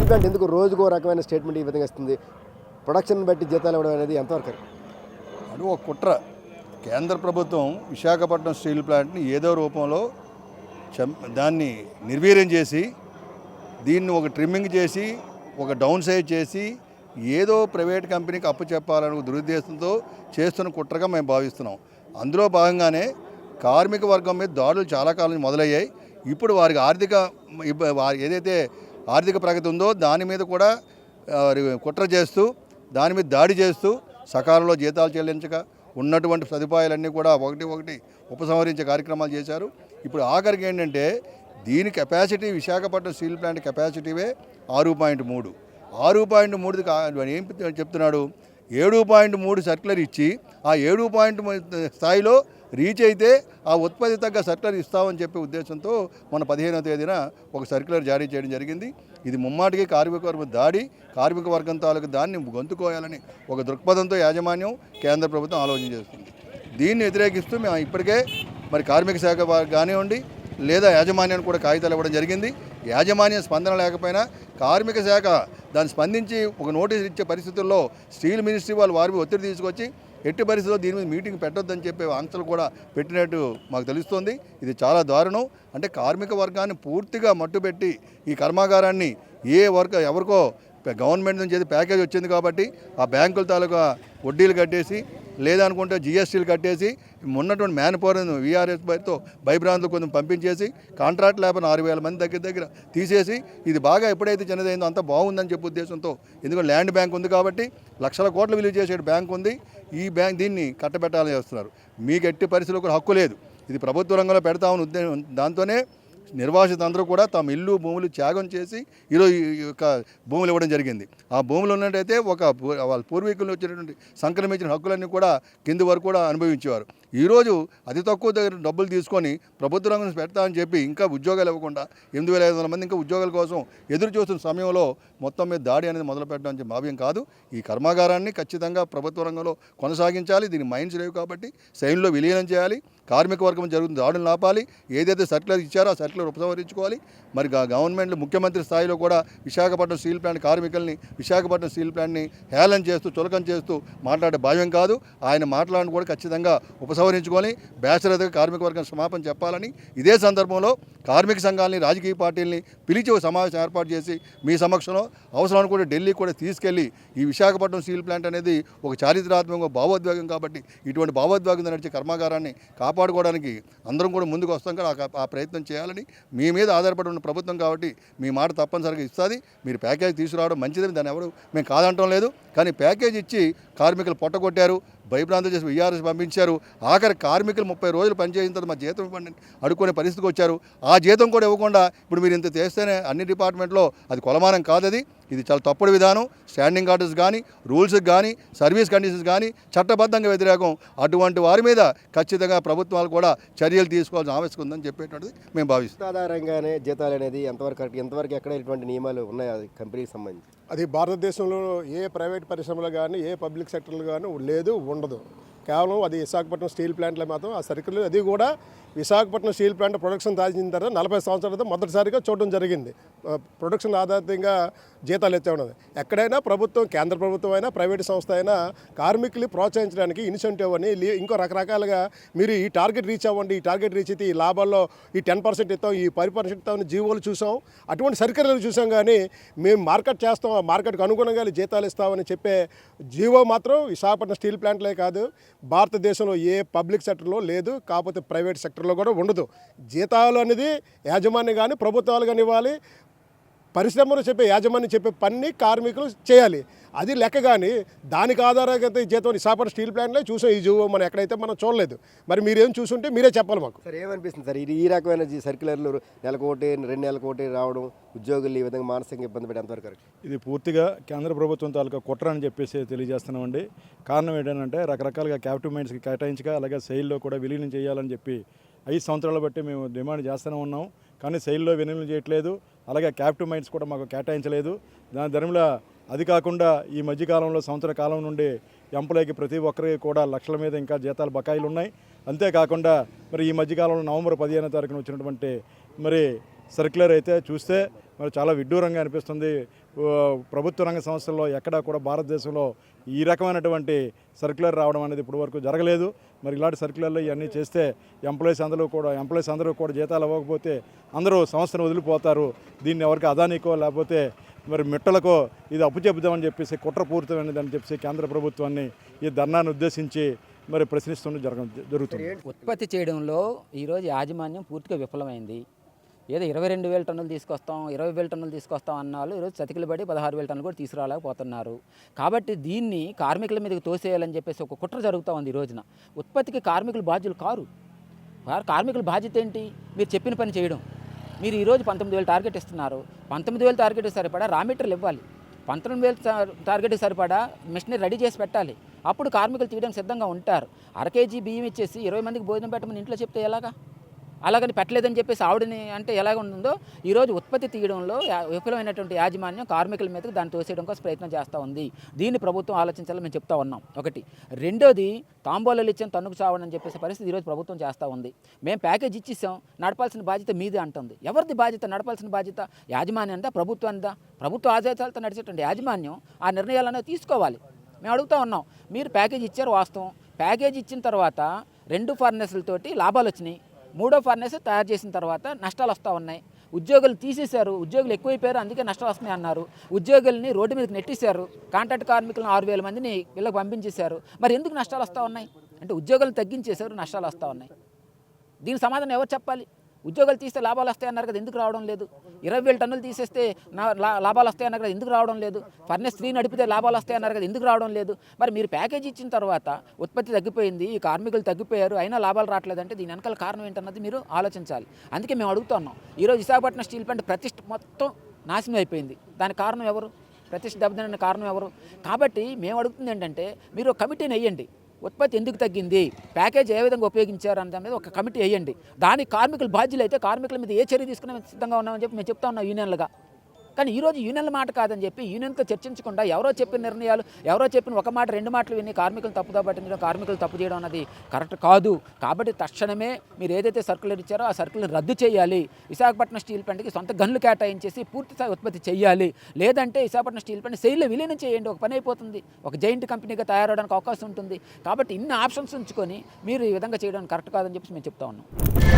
Plant ఎందుకు రోజుకో రకమైన స్టేట్మెంట్ ఈ విధంగా ఇస్తుంది? ప్రొడక్షన్ బట్టి జీతాలు ఇవ్వడం అనేది ఎంతవరకు? అది ఒక కుట్ర. కేంద్ర ప్రభుత్వం విశాఖపట్నం స్టీల్ ప్లాంట్ని ఏదో రూపంలో దాన్ని నిర్వీర్యం చేసి, దీన్ని ఒక ట్రిమ్మింగ్ చేసి, ఒక డౌన్ సైజ్ చేసి, ఏదో ప్రైవేట్ కంపెనీకి అప్పు చెప్పాలనే దురుద్దేశంతో చేస్తున్న కుట్రగా మేము భావిస్తున్నాం. అందులో భాగంగానే కార్మిక వర్గం మీద దాడులు చాలా కాలం మొదలయ్యాయి. ఇప్పుడు వారికి ఏదైతే ఆర్థిక ప్రగతి ఉందో దాని మీద కూడా కుట్ర చేస్తూ, దాని మీద దాడి చేస్తూ, సకాలంలో జీతాలు చెల్లించక ఉన్నటువంటి సదుపాయాలన్నీ కూడా ఒకటి ఉపసంహరించే కార్యక్రమాలు చేశారు. ఇప్పుడు ఆఖరికి ఏంటంటే దీని కెపాసిటీ, విశాఖపట్నం స్టీల్ ప్లాంట్ కెపాసిటీవే 6.3. 6.3 ఏం చెప్తున్నాడు? 7.3 సర్క్యులర్ ఇచ్చి ఆ 7.3 స్థాయిలో రీచ్ అయితే ఆ ఉత్పత్తి తగ్గ సర్క్యులర్ ఇస్తామని చెప్పే ఉద్దేశంతో మన 15వ తేదీన ఒక సర్క్యులర్ జారీ చేయడం జరిగింది. ఇది ముమ్మాటికి కార్మిక వర్గం దాడి, కార్మిక వర్గం తాలూకు దాన్ని గొంతుకోయాలని ఒక దృక్పథంతో యాజమాన్యం, కేంద్ర ప్రభుత్వం ఆలోచన చేస్తుంది. దీన్ని వ్యతిరేకిస్తూ మేము ఇప్పటికే మరి కార్మిక శాఖ కానివ్వండి లేదా యాజమాన్యాన్ని కూడా కాగితాలు ఇవ్వడం జరిగింది. యాజమాన్యం స్పందన లేకపోయినా కార్మిక శాఖ దాన్ని స్పందించి ఒక నోటీస్ ఇచ్చే పరిస్థితుల్లో స్టీల్ మినిస్ట్రీ వారి ఒత్తిడి తీసుకొచ్చి ఎట్టి పరిస్థితుల్లో దీని మీద మీటింగ్ పెట్టొద్దని చెప్పే ఆంక్షలు కూడా పెట్టినట్టు మాకు తెలుస్తోంది. ఇది చాలా దారుణం. అంటే కార్మిక వర్గాన్ని పూర్తిగా మట్టుపెట్టి ఈ కర్మాగారాన్ని ఎవరికో గవర్నమెంట్ నుంచి ప్యాకేజ్ వచ్చింది కాబట్టి ఆ బ్యాంకుల తాలూకా వడ్డీలు కట్టేసి, లేదనుకుంటే జిఎస్టీలు కట్టేసి, ఉన్నటువంటి మ్యాన్ పవర్ను వీఆర్ఎస్ బైతో భయభ్రాంతులు కొంచెం పంపించేసి కాంట్రాక్ట్ లేబర్ 6,000 మంది దగ్గర తీసేసి, ఇది బాగా ఎప్పుడైతే చిన్నదైందో అంత బాగుందని చెప్పే ఉద్దేశంతో, ఎందుకంటే ల్యాండ్ బ్యాంక్ ఉంది కాబట్టి లక్షల కోట్ల విలువ చేసే బ్యాంక్ ఉంది, ఈ బ్యాంక్ దీన్ని కట్టబెట్టాలని చేస్తున్నారు. మీకు ఎట్టి పరిస్థితుల్లో కూడా హక్కు లేదు. ఇది ప్రభుత్వ రంగంలో పెడతామని ఉద్దేశం. దాంతోనే నిర్వాసిత అందరూ కూడా తమ ఇల్లు భూములు త్యాగం చేసి ఈరోజు ఈ యొక్క భూములు ఇవ్వడం జరిగింది. ఆ భూములు ఉన్నట్టయితే వాళ్ళ పూర్వీకులు వచ్చినటువంటి సంక్రమించిన హక్కులన్నీ కూడా కింది వరకు కూడా అనుభవించేవారు. ఈరోజు అతి తక్కువ దగ్గర డబ్బులు తీసుకొని ప్రభుత్వ రంగం పెడతామని చెప్పి ఇంకా ఉద్యోగాలు ఇవ్వకుండా 8,500 మంది ఇంకా ఉద్యోగాల కోసం ఎదురు చూస్తున్న సమయంలో మొత్తం మీద దాడి అనేది మొదలు పెట్టడం భావ్యం కాదు. ఈ కర్మాగారాన్ని ఖచ్చితంగా ప్రభుత్వ రంగంలో కొనసాగించాలి. దీని మైన్స్ లేవు కాబట్టి సైన్లో విలీనం చేయాలి. కార్మిక వర్గం జరుగుతున్న దాడులను ఆపాలి. ఏదైతే సర్క్యులర్ ఇచ్చారో ఆ సర్క్యులర్ ఉపసంహరించుకోవాలి. మరి గవర్నమెంట్ ముఖ్యమంత్రి స్థాయిలో కూడా విశాఖపట్నం స్టీల్ ప్లాంట్ కార్మికుల్ని, విశాఖపట్నం స్టీల్ ప్లాంట్ని హేళన చేస్తూ, చులకన చేస్తూ మాట్లాడే భావ్యం కాదు. ఆయన మాట్లాడిన కూడా ఖచ్చితంగా ఉపసంహరించుకొని బేషరతుగా కార్మిక వర్గం క్షమాపణ చెప్పాలని, ఇదే సందర్భంలో కార్మిక సంఘాలని, రాజకీయ పార్టీలని పిలిచి ఒక సమావేశం ఏర్పాటు చేసి మీ సమక్షంలో అవసరం అనుకుంటే ఢిల్లీ కూడా తీసుకెళ్లి ఈ విశాఖపట్నం స్టీల్ ప్లాంట్ అనేది ఒక చారిత్రాత్మక భావోద్వేగం కాబట్టి ఇటువంటి భావోద్వేగం నడిచే కర్మాగారాన్ని కాపాడుకోవడానికి అందరం కూడా ముందుకు వస్తాం కదా, ఆ ప్రయత్నం చేయాలని. మీ మీద ఆధారపడి ఉన్న ప్రభుత్వం కాబట్టి మీ మాట తప్పనిసరిగా ఇస్తుంది. మీరు ప్యాకేజ్ తీసుకురావడం మంచిదని దాన్ని ఎవరు మేము కాదంటం లేదు. కానీ ప్యాకేజ్ ఇచ్చి కార్మికులు పొట్టగొట్టారు, భయభ్రాంతులు చేసి వీఆర్ఎస్ పంపించారు. ఆఖరి కార్మికులు 30 రోజులు పనిచేసిన తర్వాత మా జీతం ఇవ్వండి అడుక్కునే పరిస్థితికి వచ్చారు. ఆ జీతం కూడా ఇవ్వకుండా ఇప్పుడు మీరు ఇంత చేస్తేనే అన్ని డిపార్ట్మెంట్లో అది కొలమానం కాదది. ఇది చాలా తప్పుడు విధానం. స్టాండింగ్ ఆర్డర్స్ కానీ, రూల్స్కి కానీ, సర్వీస్ కండిషన్స్ కానీ చట్టబద్ధంగా వ్యతిరేకం. అటువంటి వారి మీద ఖచ్చితంగా ప్రభుత్వాలు కూడా చర్యలు తీసుకోవాల్సిన ఆవశ్యకత ఉందని చెప్పేటువంటిది మేము భావిస్తాం. ఆధారంగానే జీతాలు అనేది ఎంతవరకు ఎక్కడ ఇటువంటి నియమాలు ఉన్నాయి కంపెనీకి సంబంధించి? అది భారతదేశంలో ఏ ప్రైవేట్ పరిశ్రమలు కానీ, ఏ పబ్లిక్ సెక్టర్లు కానీ లేదు, ఉండదు. కేవలం అది విశాఖపట్నం స్టీల్ ప్లాంట్లో మాత్రం ఆ సర్కిల్, అది కూడా విశాఖపట్నం స్టీల్ ప్లాంట్ ప్రొడక్షన్ సాధించిన తర్వాత 40 సంవత్సరాలతో మొదటిసారిగా చూడడం జరిగింది. ప్రొడక్షన్ ఆధారితంగా జీతాలు ఎత్తే ఉన్నది. ఎక్కడైనా ప్రభుత్వం, కేంద్ర ప్రభుత్వం అయినా, ప్రైవేట్ సంస్థ అయినా కార్మికులు ప్రోత్సహించడానికి ఇన్సెంటివ్ అని ఇంకో రకరకాలుగా మీరు ఈ టార్గెట్ రీచ్ అవ్వండి, ఈ టార్గెట్ రీచ్ అయితే ఈ లాభాల్లో ఈ 10% ఇస్తాం, ఈ 10% ఇస్తామని జీవోలు చూసాం, అటువంటి సర్కిల్లు చూసాం. కానీ మేము మార్కెట్ చేస్తాం, ఆ మార్కెట్కి అనుగుణంగా జీతాలు ఇస్తామని చెప్పే జీవో మాత్రం విశాఖపట్నం స్టీల్ ప్లాంట్లే కాదు, భారతదేశంలో ఏ పబ్లిక్ సెక్టర్లో లేదు, కాకపోతే ప్రైవేట్ సెక్టర్లో కూడా ఉండదు. జీతాలు అనేది యాజమాన్యం కానీ, ప్రభుత్వాలు కానీ ఇవ్వాలి. పరిశ్రమలు చెప్పే యాజమాన్యం చెప్పే పని కార్మికులు చేయాలి. అది లెక్క. కానీ దానికి ఆధారంగా జీతం విశాఖపట్నం స్టీల్ ప్లాంట్లో చూసాం. ఈ జీవో మనం ఎక్కడైతే మనం చూడలేదు. మరి మీరేం చూసుంటే మీరే చెప్పాలి మాకు. సార్ ఏమనిపిస్తుంది సార్ ఈ రకమైన సర్క్యులర్లు నెలకోటి 2 నెలకోటి రావడం, ఉద్యోగులు ఈ విధంగా మానసికంగా ఇబ్బంది పెట్టి ఎంతవరకు కరెక్ట్? ఇది పూర్తిగా కేంద్ర ప్రభుత్వం తాలూకా కుట్ర అని చెప్పేసి తెలియజేస్తున్నామండి. కారణం ఏంటంటే రకరకాలుగా క్యాపిటల్ మైన్స్కి కేటాయించగా, అలాగే సెయిల్లో కూడా విలీనం చేయాలని చెప్పి 5 సంవత్సరాలు బట్టి మేము డిమాండ్ చేస్తూనే ఉన్నాం. కానీ సెయిల్లో విలీనం చేయట్లేదు, అలాగే క్యాపిటల్ మైన్స్ కూడా మాకు కేటాయించలేదు. దాని ధర్మలా అది కాకుండా ఈ మధ్యకాలంలో సంవత్సర కాలం నుండి ఎంప్లాయ్కి ప్రతి ఒక్కరికి కూడా లక్షల మీద ఇంకా జీతాలు బకాయిలు ఉన్నాయి. అంతేకాకుండా మరి ఈ మధ్యకాలంలో నవంబర్ 15వ తారీఖున వచ్చినటువంటి మరి సర్క్యులర్ అయితే చూస్తే మరి చాలా విడ్డూరంగా అనిపిస్తుంది. ప్రభుత్వ రంగ సంస్థల్లో ఎక్కడా కూడా భారతదేశంలో ఈ రకమైనటువంటి సర్క్యులర్ రావడం అనేది ఇప్పటివరకు జరగలేదు. మరి ఇలాంటి సర్క్యులర్లు ఇవన్నీ చేస్తే ఎంప్లాయీస్ అందరూ కూడా జీతాలు ఇవ్వకపోతే అందరూ సంస్థను వదిలిపోతారు. దీన్ని ఎవరికి అదానికో లేకపోతే మరి మిట్టలకో ఇది అప్పుచెబుదామని చెప్పేసి కుట్రపూరితమైనదని చెప్పేసి కేంద్ర ప్రభుత్వాన్ని ఈ ధర్నాను ఉద్దేశించి మరి ప్రశ్నిస్తుండడం జరుగుతుంది. ఉత్పత్తి చేయడంలో ఈరోజు యాజమాన్యం పూర్తిగా విఫలమైంది. ఏదో 22,000 టన్నులు తీసుకొస్తాం, 20,000 టన్నులు తీసుకొస్తాం అన్నారు. ఈరోజు చతికిలబడి 16,000 టన్నులు కూడా తీసుకురాలేకపోతున్నారు. కాబట్టి దీన్ని కార్మికుల మీదకి తోసేయాలని చెప్పేసి ఒక కుట్ర జరుగుతూ ఉంది. ఈ రోజున ఉత్పత్తికి కార్మికులు బాధ్యులు కారు. కార్మికుల బాధ్యత ఏంటి? మీరు చెప్పిన పని చేయడం. మీరు ఈరోజు 19,000 టార్గెట్ ఇస్తున్నారు. 19,000 టార్గెట్ సరిపడా రా మెటీరియల్ ఇవ్వాలి. 19,000 టార్గెట్ సరిపడా మిషనరీ రెడీ చేసి పెట్టాలి. అప్పుడు కార్మికులు తీయడానికి సిద్ధంగా ఉంటారు. 1 కేజీ బియ్యం ఇచ్చేసి 20 మందికి భోజనం పెట్టమని ఇంట్లో చెప్తే ఎలాగా? అలాగని పెట్టలేదని చెప్పేసి ఆవిడని అంటే ఎలాగ ఉంటుందో ఈరోజు ఉత్పత్తి తీయడంలో విఫలమైనటువంటి యాజమాన్యం కార్మికుల మీదకి దాన్ని తోసేయడం కోసం ప్రయత్నం చేస్తూ ఉంది. దీన్ని ప్రభుత్వం ఆలోచించాలని మేము చెప్తా ఉన్నాం. ఒకటి. రెండోది, తాంబూలాలు ఇచ్చాం తన్నుకు చావని చెప్పేసి పరిస్థితి ఈరోజు ప్రభుత్వం చేస్తూ ఉంది. మేము ప్యాకేజ్ ఇచ్చేసాం, నడపాల్సిన బాధ్యత మీదే అంటుంది. ఎవరిది బాధ్యత? నడపాల్సిన బాధ్యత యాజమాన్యందా, ప్రభుత్వానిదా? ప్రభుత్వ ఆదేశాలతో నడిచేటువంటి యాజమాన్యం ఆ నిర్ణయాలను తీసుకోవాలి. మేము అడుగుతూ ఉన్నాం. మీరు ప్యాకేజ్ ఇచ్చారు వాస్తవం. ప్యాకేజ్ ఇచ్చిన తర్వాత 2 ఫర్నేసులతోటి లాభాలు వచ్చినాయి. 3వ ఫర్నేస్ తయారు చేసిన తర్వాత నష్టాలు వస్తూ ఉన్నాయి. ఉద్యోగులు తీసేశారు, ఉద్యోగులు ఎక్కువైపోయారు, అందుకే నష్టాలు వస్తున్నాయి అన్నారు. ఉద్యోగుల్ని రోడ్డు మీదకి నెట్టేశారు. కాంట్రాక్ట్ కార్మికులను 6,000 మందిని వీళ్ళకి పంపించేశారు. మరి ఎందుకు నష్టాలు వస్తూ ఉన్నాయి అంటే ఉద్యోగులు తగ్గించేశారు, నష్టాలు వస్తూ ఉన్నాయి. దీనికి సమాధానం ఎవరు చెప్పాలి? ఉద్యోగాలు తీస్తే లాభాలు వస్తాయన్నారు కదా, ఎందుకు రావడం లేదు? 20,000 టన్నులు తీసేస్తే లాభాలు వస్తాయన్నారు కదా, ఎందుకు రావడం లేదు? ఫర్నేస్ 3 నడిపితే లాభాలు వస్తాయన్నారు కదా, ఎందుకు రావడం లేదు? మరి మీరు ప్యాకేజ్ ఇచ్చిన తర్వాత ఉత్పత్తి తగ్గిపోయింది, ఈ కార్మికులు తగ్గిపోయారు, అయినా లాభాలు రావట్లేదంటే దీని వెనకాల కారణం ఏంటన్నది మీరు ఆలోచించాలి. అందుకే మేము అడుగుతున్నాం. ఈరోజు విశాఖపట్నం స్టీల్ ప్లాంట్ ప్రతిష్ఠ మొత్తం నాశనం అయిపోయింది. దానికి కారణం ఎవరు? ప్రతిష్ఠ దెబ్బతిన కారణం ఎవరు? కాబట్టి మేము అడుగుతుంది ఏంటంటే మీరు ఒక కమిటీని వేయండి. ఉత్పత్తి ఎందుకు తగ్గింది, ప్యాకేజ్ ఏ విధంగా ఉపయోగించారు అనే మీద ఒక కమిటీ వేయండి. దానికి కార్మికులు బాధ్యులు అయితే కార్మికుల మీద ఏ చర్య తీసుకునే సిద్ధంగా ఉన్నామని చెప్పి మేము చెప్తా ఉన్నాం యూనియన్లుగా. కానీ ఈరోజు యూనియన్ల మాట కాదని చెప్పి యూనియన్తో చర్చించకుండా ఎవరో చెప్పిన నిర్ణయాలు, ఎవరో చెప్పిన ఒక మాట 2 మాటలు విని కార్మికులు తప్పుదో పట్టించడం, కార్మికులు తప్పు చేయడం అన్నది కరెక్ట్ కాదు. కాబట్టి తక్షణమే మీరు ఏదైతే సర్కులర్ ఇచ్చారో ఆ సర్కులర్ రద్దు చేయాలి. విశాఖపట్నం స్టీల్ ప్లాంట్కి సొంత గన్లు కేటాయించేసి పూర్తిస్థాయి ఉత్పత్తి చేయాలి. లేదంటే విశాఖపట్నం స్టీల్ ప్లాంట్ సెయిల్లో విలీనం చేయండి, ఒక పని అయిపోతుంది, ఒక జైంట్ కంపెనీగా తయారవడానికి అవకాశం ఉంటుంది. కాబట్టి ఇన్ని ఆప్షన్స్ ఉంచుకొని మీరు ఈ విధంగా చేయడం కరెక్ట్ కాదని చెప్పి మేము చెప్తా ఉన్నాం.